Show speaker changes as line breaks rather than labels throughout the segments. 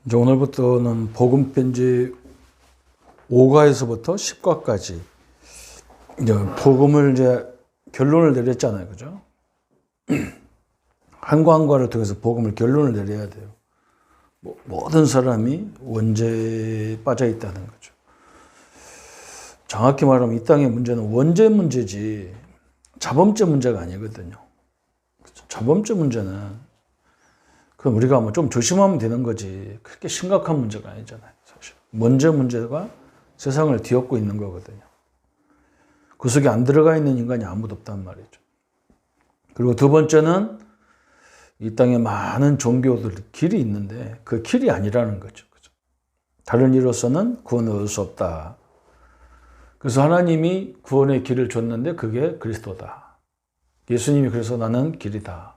이제 오늘부터는 복음 편지 5과에서부터 10과까지 이제 복음을 이제 결론을 내렸잖아요. 그죠? 한 과 한 과를 통해서 복음을 결론을 내려야 돼요. 모든 사람이 원죄에 빠져 있다는 거죠. 정확히 말하면 이 땅의 문제는 원죄 문제지 자범죄 문제가 아니거든요. 자범죄 문제는 그럼 우리가 뭐 좀 조심하면 되는 거지 그렇게 심각한 문제가 아니잖아요. 사실 원죄 문제가 세상을 뒤엎고 있는 거거든요. 그 속에 안 들어가 있는 인간이 아무도 없단 말이죠. 그리고 두 번째는 이 땅에 많은 종교들 길이 있는데 그 길이 아니라는 거죠. 다른 이로서는 구원을 얻을 수 없다. 그래서 하나님이 구원의 길을 줬는데 그게 그리스도다. 예수님이 그래서 나는 길이다.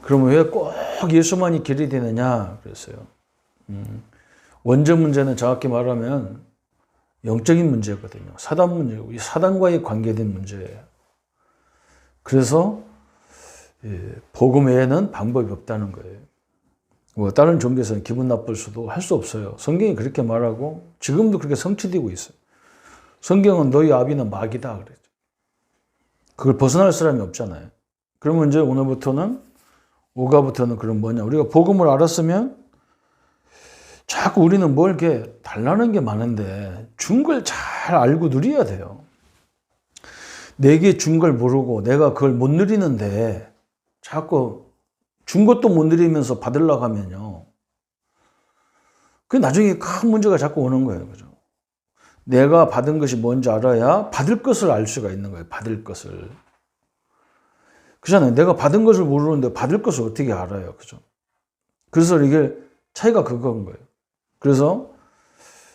그러면 왜 꼭 예수만이 길이 되느냐 그랬어요. 원죄 문제는 정확히 말하면 영적인 문제거든요. 사단 문제고 이 사단과의 관계된 문제예요. 그래서 복음 외에는 방법이 없다는 거예요. 뭐 다른 종교에서는 기분 나쁠 수도 할 수 없어요. 성경이 그렇게 말하고 지금도 그렇게 성취되고 있어요. 성경은 너희 아비는 마귀다 그랬죠. 그걸 벗어날 사람이 없잖아요. 그러면 이제 오늘부터는 5가부터는 그럼 뭐냐. 우리가 복음을 알았으면 자꾸 우리는 뭘 이렇게 달라는 게 많은데 준 걸 잘 알고 누려야 돼요. 내게 준 걸 모르고 내가 그걸 못 누리는데 자꾸 준 것도 못 누리면서 받으려고 하면요. 그 나중에 큰 문제가 자꾸 오는 거예요. 그죠? 내가 받은 것이 뭔지 알아야 받을 것을 알 수가 있는 거예요. 받을 것을. 그렇잖아요. 내가 받은 것을 모르는데 받을 것을 어떻게 알아요. 그죠? 그래서 이게 차이가 그건 거예요. 그래서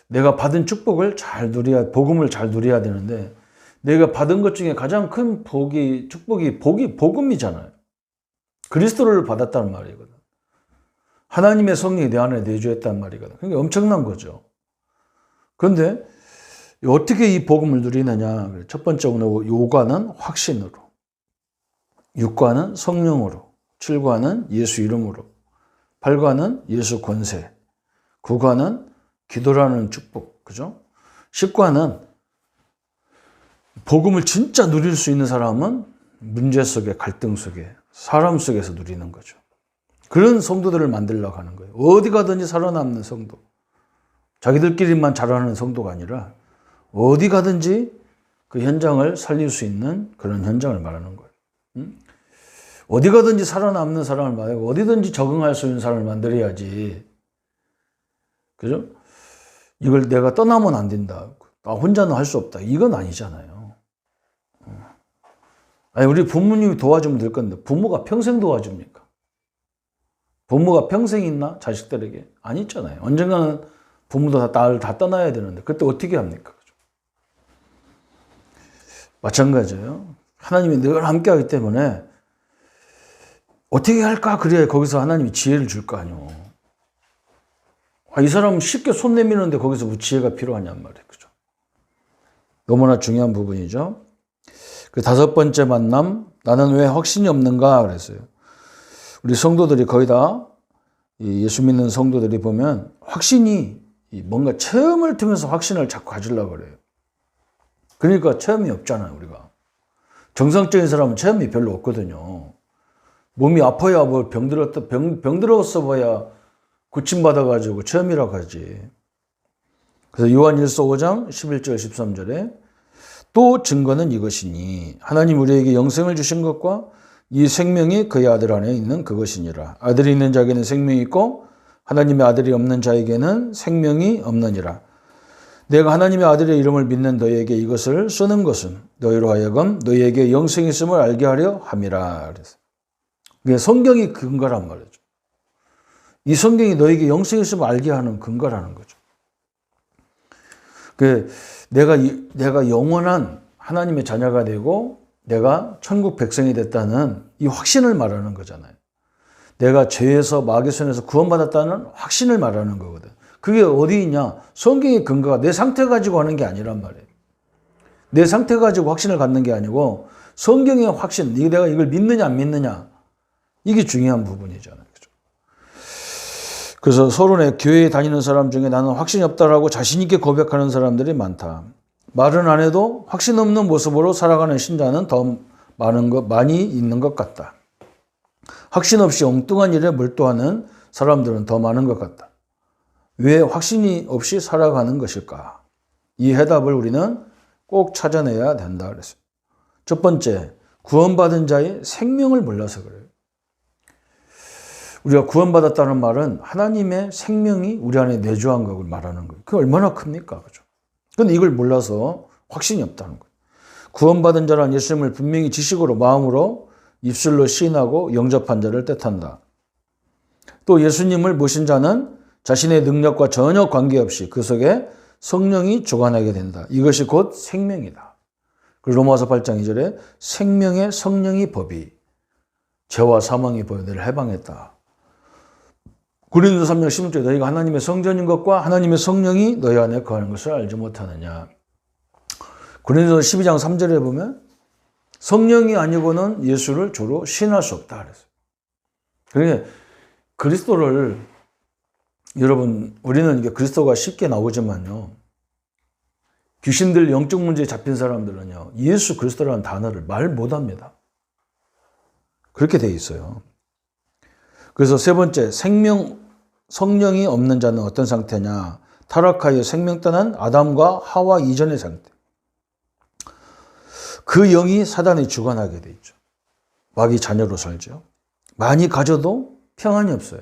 내가 받은 축복을 잘 누려야, 복음을 잘 누려야 되는데 내가 받은 것 중에 가장 큰 축복이 복음이잖아요. 그리스도를 받았다는 말이거든. 하나님의 성령이 내 안에 내주했단 말이거든. 그러니까 엄청난 거죠. 그런데 어떻게 이 복음을 누리느냐. 첫 번째 오늘 5과는 확신으로, 6과는 성령으로, 7과는 예수 이름으로, 8과는 예수 권세, 9과는 기도라는 축복, 그죠? 10과는 복음을 진짜 누릴 수 있는 사람은 문제 속에, 갈등 속에, 사람 속에서 누리는 거죠. 그런 성도들을 만들려고 하는 거예요. 어디 가든지 살아남는 성도. 자기들끼리만 잘하는 성도가 아니라 어디 가든지 그 현장을 살릴 수 있는 그런 현장을 말하는 거예요. 어디 가든지 살아남는 사람을 말하고 어디든지 적응할 수 있는 사람을 만들어야지. 그죠? 이걸 내가 떠나면 안 된다. 나 혼자는 할 수 없다. 이건 아니잖아요. 아니, 우리 부모님이 도와주면 될 건데 부모가 평생 도와줍니까? 부모가 평생 있나? 자식들에게? 안 있잖아요. 언젠가는 부모도 다 떠나야 되는데 그때 어떻게 합니까? 그죠? 마찬가지예요. 하나님이 늘 함께하기 때문에 어떻게 할까? 그래야 거기서 하나님이 지혜를 줄 거 아니에요. 이 사람은 쉽게 손 내미는데 거기서 뭐 지혜가 필요하냔 말이에요. 그죠? 너무나 중요한 부분이죠. 그 5번째 만남, 나는 왜 확신이 없는가? 그랬어요. 우리 성도들이 거의 다 예수 믿는 성도들이 보면 확신이 뭔가 체험을 통해서 확신을 자꾸 가지려고 그래요. 그러니까 체험이 없잖아요, 우리가. 정상적인 사람은 체험이 별로 없거든요. 몸이 아파야 뭐 병들었어 봐야 고침받아가지고 체험이라고 하지. 그래서 요한일서 5장 11절 13절에 또 증거는 이것이니 하나님 우리에게 영생을 주신 것과 이 생명이 그의 아들 안에 있는 그것이니라. 아들이 있는 자에게는 생명이 있고 하나님의 아들이 없는 자에게는 생명이 없느니라. 내가 하나님의 아들의 이름을 믿는 너희에게 이것을 쓰는 것은 너희로 하여금 너희에게 영생이 있음을 알게 하려 함이라. 그래서 이게 성경이 근거란 말이죠. 이 성경이 너희에게 영생이 있음을 알게 하는 근거라는 거죠. 내가 영원한 하나님의 자녀가 되고 내가 천국 백성이 됐다는 이 확신을 말하는 거잖아요. 내가 죄에서 마귀 손에서 구원받았다는 확신을 말하는 거거든. 그게 어디 있냐? 성경의 근거가 내 상태 가지고 하는 게 아니란 말이에요. 내 상태 가지고 확신을 갖는 게 아니고 성경의 확신, 내가 이걸 믿느냐 안 믿느냐 이게 중요한 부분이잖아요. 그죠? 그래서 서론에 교회에 다니는 사람 중에 나는 확신이 없다라고 자신 있게 고백하는 사람들이 많다. 말은 안 해도 확신 없는 모습으로 살아가는 신자는 더 많이 있는 것 같다. 확신 없이 엉뚱한 일에 몰두하는 사람들은 더 많은 것 같다. 왜 확신이 없이 살아가는 것일까? 이 해답을 우리는 꼭 찾아내야 된다 그랬어요. 첫 번째, 구원받은 자의 생명을 몰라서 그래요. 우리가 구원받았다는 말은 하나님의 생명이 우리 안에 내주한 것을 말하는 거예요. 그게 얼마나 큽니까? 그죠? 근데 이걸 몰라서 확신이 없다는 거예요. 구원받은 자란 예수님을 분명히 지식으로 마음으로 입술로 시인하고 영접한 자를 뜻한다. 또 예수님을 모신 자는 자신의 능력과 전혀 관계없이 그 속에 성령이 주관하게 된다. 이것이 곧 생명이다. 그리고 로마서 8장 2절에 생명의 성령이 법이 죄와 사망의 법에 너를 해방했다. 고린도서 3장 16절에 너희가 하나님의 성전인 것과 하나님의 성령이 너희 안에 거하는 것을 알지 못하느냐. 고린도서 12장 3절에 보면 성령이 아니고는 예수를 주로 신할 수 없다 그랬어요. 그러니까 그리스도를 여러분 우리는 이게 그리스도가 쉽게 나오지만요. 귀신들 영적 문제에 잡힌 사람들은요. 예수 그리스도라는 단어를 말 못합니다. 그렇게 돼 있어요. 그래서 세 번째, 성령이 없는 자는 어떤 상태냐? 타락하여 생명 떠난 아담과 하와 이전의 상태. 그 영이 사단에 주관하게 돼 있죠. 마귀 자녀로 살죠. 많이 가져도 평안이 없어요.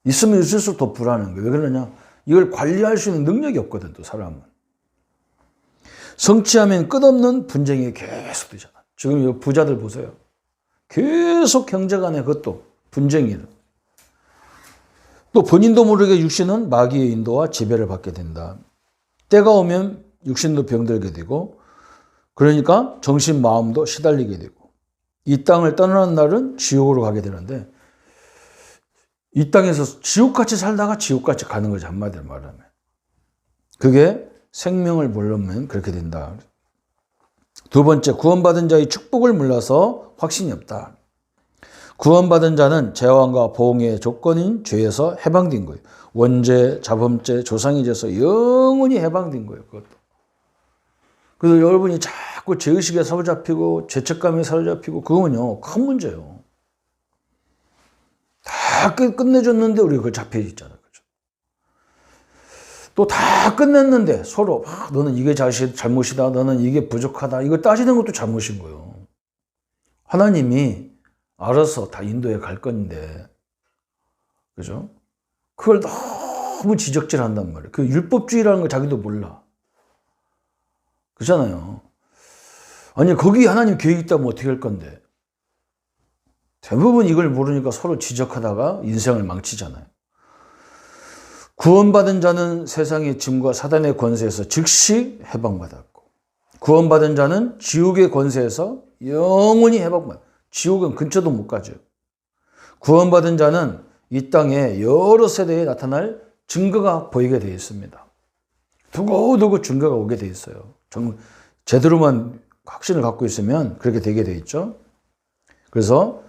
있으면 있을수록 더 불안한 거예요. 왜 그러냐? 이걸 관리할 수 있는 능력이 없거든, 또 사람은. 성취하면 끝없는 분쟁이 계속 되잖아. 지금 이 부자들 보세요. 계속 경제 간에 그것도 분쟁이에요. 또 본인도 모르게 육신은 마귀의 인도와 지배를 받게 된다. 때가 오면 육신도 병들게 되고 그러니까 정신 마음도 시달리게 되고 이 땅을 떠나는 날은 지옥으로 가게 되는데 이 땅에서 지옥같이 살다가 지옥같이 가는 거지 한마디로 말하면. 그게 생명을 모르면 그렇게 된다. 두 번째, 구원받은 자의 축복을 몰라서 확신이 없다. 구원받은 자는 재앙과 보응의 조건인 죄에서 해방된 거예요. 원죄, 자범죄, 조상의 죄에서 영원히 해방된 거예요. 그것도. 그래서 여러분이 자꾸 죄의식에 사로잡히고 죄책감에 사로잡히고 그거는요 큰 문제예요. 다 끝내줬는데 우리가 그걸 잡혀 있잖아요. 그죠? 또 다 끝냈는데 서로 너는 이게 잘못이다. 너는 이게 부족하다. 이거 따지는 것도 잘못인 거예요. 하나님이 알아서 다 인도해 갈 건데, 그죠? 그걸 너무 지적질 한단 말이에요. 그 율법주의라는 걸 자기도 몰라. 그렇잖아요. 아니, 거기 하나님 계획이 있다면 어떻게 할 건데? 대부분 이걸 모르니까 서로 지적하다가 인생을 망치잖아요. 구원받은 자는 세상의 짐과 사단의 권세에서 즉시 해방받았고, 구원받은 자는 지옥의 권세에서 영원히 해방받았고, 지옥은 근처도 못 가죠. 구원받은 자는 이 땅에 여러 세대에 나타날 증거가 보이게 되어 있습니다. 두고두고 증거가 오게 되어 있어요. 제대로만 확신을 갖고 있으면 그렇게 되게 되어 있죠. 그래서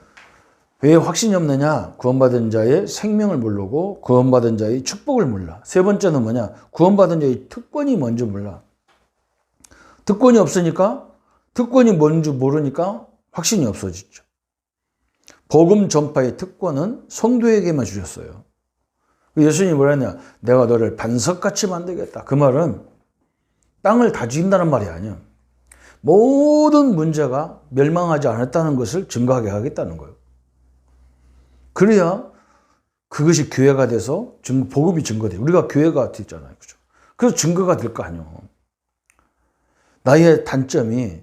왜 확신이 없느냐? 구원받은 자의 생명을 모르고 구원받은 자의 축복을 몰라. 세 번째는 뭐냐? 구원받은 자의 특권이 뭔지 몰라. 특권이 없으니까 특권이 뭔지 모르니까 확신이 없어지죠. 복음 전파의 특권은 성도에게만 주셨어요. 예수님이 뭐라 했냐? 내가 너를 반석같이 만들겠다. 그 말은 땅을 다 죽인다는 말이 아니야. 모든 문제가 멸망하지 않았다는 것을 증거하게 하겠다는 거예요. 그래야 그것이 교회가 돼서 복음이 증거돼요. 우리가 교회가 됐잖아요. 그죠? 그래서 증거가 될 거 아니에요. 나의 단점이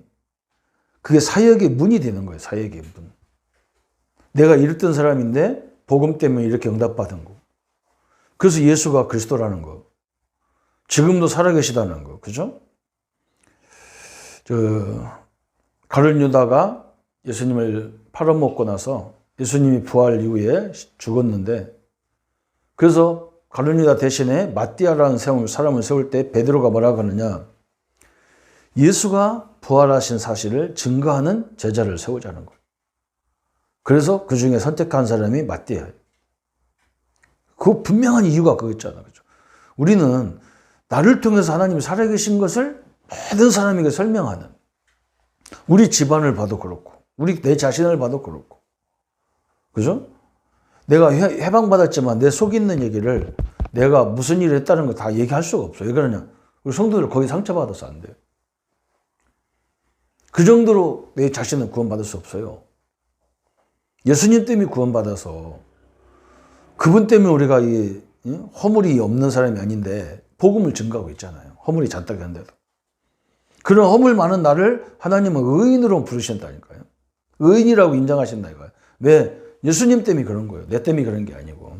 그게 사역의 문이 되는 거예요. 사역의 문. 내가 이랬던 사람인데 복음 때문에 이렇게 응답받은 거. 그래서 예수가 그리스도라는 거. 지금도 살아계시다는 거. 그죠? 가룟 유다가 예수님을 팔아먹고 나서 예수님이 부활 이후에 죽었는데 그래서 가룟 유다 대신에 마띠아라는 사람을 세울 때 베드로가 뭐라고 하느냐? 예수가 부활하신 사실을 증거하는 제자를 세우자는 거예요. 그래서 그 중에 선택한 사람이 마띠아예요. 그 분명한 이유가 그거였잖아. 그죠? 우리는 나를 통해서 하나님이 살아계신 것을 모든 사람에게 설명하는, 우리 집안을 봐도 그렇고, 내 자신을 봐도 그렇고. 그죠? 내가 해방받았지만 내 속에 있는 얘기를 내가 무슨 일을 했다는 거 다 얘기할 수가 없어. 왜 그러냐? 우리 성도들 거기 상처받아서 안 돼요. 그 정도로 내 자신을 구원받을 수 없어요. 예수님 때문에 구원받아서, 그분 때문에 우리가 이 허물이 없는 사람이 아닌데 복음을 증거하고 있잖아요. 허물이 잔뜩 한데도. 그런 허물 많은 나를 하나님은 의인으로 부르신다니까요. 의인이라고 인정하신다니까요. 왜? 예수님 때문에 그런 거예요. 내 때문에 그런 게 아니고.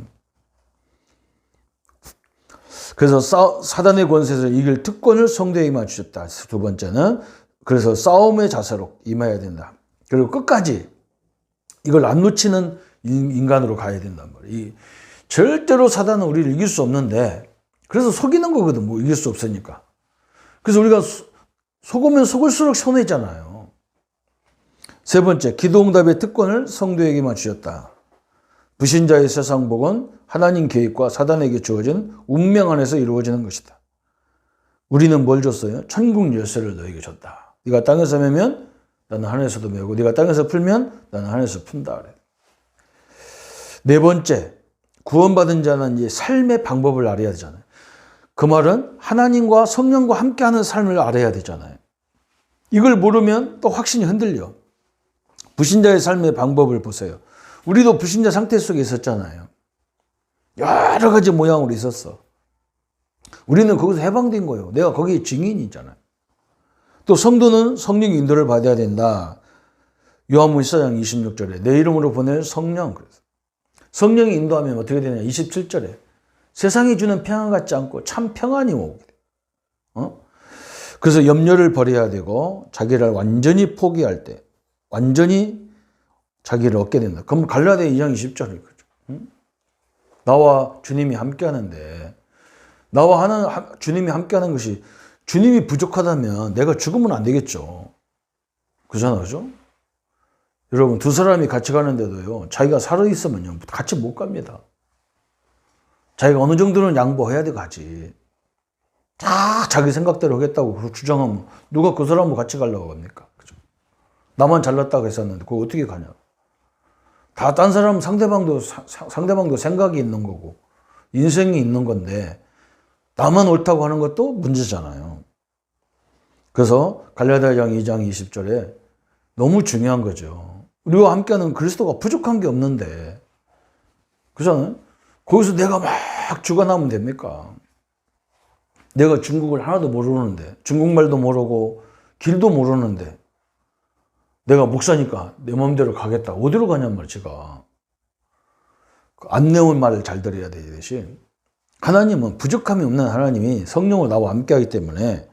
그래서 사단의 권세에서 이길 특권을 성도에게만 주셨다. 두 번째는 그래서 싸움의 자세로 임해야 된다. 그리고 끝까지 이걸 안 놓치는 인간으로 가야 된단 말이에요. 절대로 사단은 우리를 이길 수 없는데, 그래서 속이는 거거든. 뭐 이길 수 없으니까. 그래서 우리가 속으면 속을수록 손해잖아요. 세 번째, 기도응답의 특권을 성도에게만 주셨다. 불신자의 세상 복은 하나님 계획과 사단에게 주어진 운명 안에서 이루어지는 것이다. 우리는 뭘 줬어요? 천국 열쇠를 너에게 줬다. 네가 땅에서 매면 나는 하늘에서도 매고, 네가 땅에서 풀면 나는 하늘에서 푼다. 그래. 네 번째, 구원받은 자는 이제 삶의 방법을 알아야 되잖아요. 그 말은 하나님과 성령과 함께하는 삶을 알아야 되잖아요. 이걸 모르면 또 확신이 흔들려. 불신자의 삶의 방법을 보세요. 우리도 불신자 상태 속에 있었잖아요. 여러 가지 모양으로 있었어. 우리는 거기서 해방된 거예요. 내가 거기에 증인이잖아요. 또 성도는 성령의 인도를 받아야 된다. 요한복음 14장 26절에 내 이름으로 보낼 성령. 그래서 성령이 인도하면 어떻게 되냐? 27절에 세상이 주는 평안 같지 않고 참 평안이 오게 돼. 그래서 염려를 버려야 되고 자기를 완전히 포기할 때 완전히 자기를 얻게 된다. 그럼 갈라디아 2장 20절이 거죠. 나와 주님이 함께하는데, 나와 주님이 함께하는 것이, 주님이 부족하다면 내가 죽으면 안 되겠죠. 그잖아요. 그죠? 여러분, 두 사람이 같이 가는데도요, 자기가 살아있으면요, 같이 못 갑니다. 자기가 어느 정도는 양보해야 돼, 가지. 다 자기 생각대로 하겠다고 주장하면 누가 그 사람하고 같이 가려고 합니까? 그죠? 나만 잘났다고 했었는데, 그거 어떻게 가냐? 다 딴 사람 상대방도 생각이 있는 거고, 인생이 있는 건데, 나만 옳다고 하는 것도 문제잖아요. 그래서 갈라디아 2장 20절에 너무 중요한 거죠. 우리와 함께하는 그리스도가 부족한 게 없는데, 그잖아요? 거기서 내가 막 죽어나면 됩니까? 내가 중국을 하나도 모르는데, 중국말도 모르고 길도 모르는데, 내가 목사니까 내 마음대로 가겠다. 어디로 가냔 말이야, 제가. 안내온 말을 잘 들어야 되듯이, 하나님은 부족함이 없는 하나님이 성령으로 나와 함께하기 때문에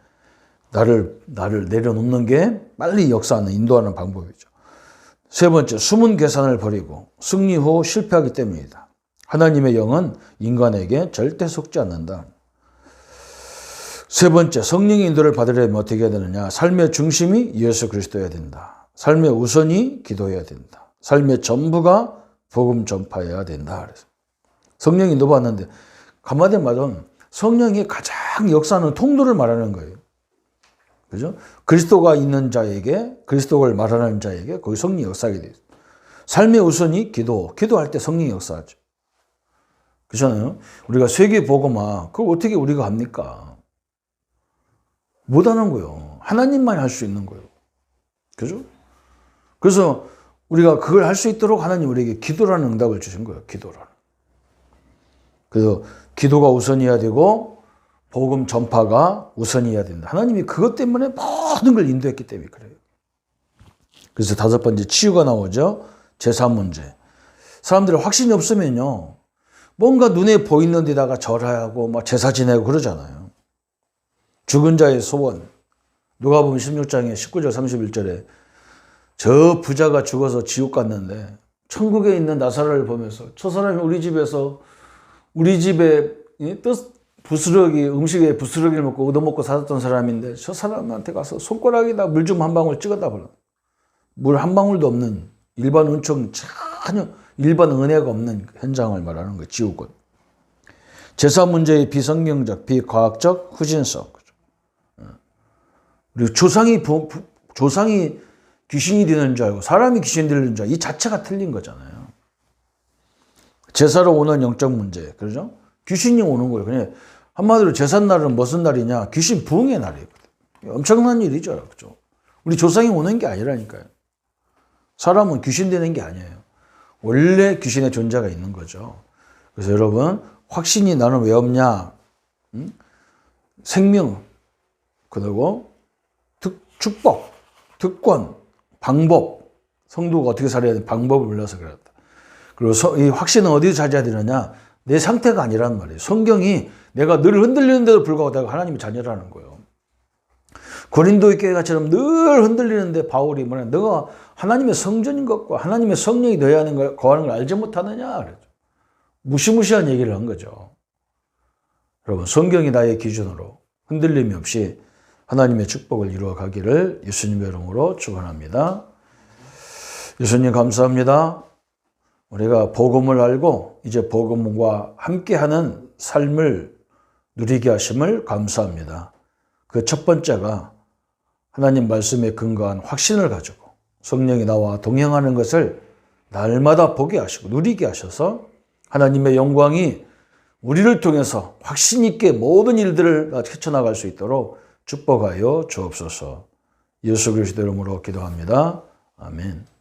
나를 내려놓는 게 빨리 역사하는, 인도하는 방법이죠. 세 번째, 숨은 계산을 버리고 승리 후 실패하기 때문이다. 하나님의 영은 인간에게 절대 속지 않는다. 세 번째, 성령의 인도를 받으려면 어떻게 해야 되느냐? 삶의 중심이 예수 그리스도여야 된다. 삶의 우선이 기도해야 된다. 삶의 전부가 복음 전파해야 된다. 그래서 성령 인도 받는데, 가만히 말하면 성령이 가장 역사하는 통로를 말하는 거예요. 그죠? 그리스도가 있는 자에게, 그리스도를 말하는 자에게 거기 성령이 역사하게 돼요. 삶의 우선이 기도할 때 성령이 역사하죠. 그렇잖아요? 우리가 세계 복음화, 그걸 어떻게 우리가 합니까? 못하는 거예요. 하나님만 할 수 있는 거예요. 그죠? 그래서 우리가 그걸 할 수 있도록 하나님 우리에게 기도라는 응답을 주신 거예요. 기도라는. 그래서 기도가 우선이어야 되고 복음 전파가 우선이어야 된다. 하나님이 그것 때문에 모든 걸 인도했기 때문에 그래요. 그래서 다섯 번째, 치유가 나오죠. 제사 문제. 사람들이 확신이 없으면요, 뭔가 눈에 보이는 데다가 절하고 막 제사 지내고 그러잖아요. 죽은 자의 소원. 누가복음 16장에 19절 31절에 저 부자가 죽어서 지옥 갔는데 천국에 있는 나사로를 보면서 저 사람이 우리 집에 부스러기, 음식에 부스러기를 먹고 얻어먹고 살았던 사람인데 저 사람한테 가서 손가락에다 물 좀 한 방울 찍었다 보라. 물 한 방울도 없는 일반 은총, 전혀 일반 은혜가 없는 현장을 말하는 거예요. 지옥은. 제사 문제의 비성경적, 비과학적 후진성. 그리고 조상이 귀신이 되는 줄 알고 사람이 귀신 되는 줄 알고 이 자체가 틀린 거잖아요. 제사로 오는 영적 문제. 그러죠? 귀신이 오는 거예요. 그냥 한마디로 제삿날은 무슨 날이냐? 귀신 부흥의 날이거든요. 엄청난 일이죠. 그죠? 우리 조상이 오는 게 아니라니까요. 사람은 귀신 되는 게 아니에요. 원래 귀신의 존재가 있는 거죠. 그래서 여러분, 확신이 나는 왜 없냐? 생명, 그리고 축복, 특권, 방법, 성도가 어떻게 살아야 돼? 방법을 몰라서 그랬다. 그리고 이 확신은 어디서 찾아야 되느냐? 내 상태가 아니란 말이에요. 성경이 내가 늘 흔들리는데도 불구하고 내가 하나님의 자녀라는 거예요. 고린도의 교회가처럼 늘 흔들리는데 바울이 뭐냐? 너가 하나님의 성전인 것과 하나님의 성령이 너희 안에 거하는 걸 알지 못하느냐? 그랬죠. 무시무시한 얘기를 한 거죠. 여러분, 성경이 나의 기준으로 흔들림이 없이 하나님의 축복을 이루어 가기를 예수님의 이름으로 축원합니다. 예수님 감사합니다. 우리가 복음을 알고 이제 복음과 함께하는 삶을 누리게 하심을 감사합니다. 그 첫 번째가 하나님 말씀에 근거한 확신을 가지고 성령이 나와 동행하는 것을 날마다 보게 하시고 누리게 하셔서 하나님의 영광이 우리를 통해서 확신 있게 모든 일들을 헤쳐나갈 수 있도록 축복하여 주옵소서. 예수 그리스도 이름으로 기도합니다. 아멘.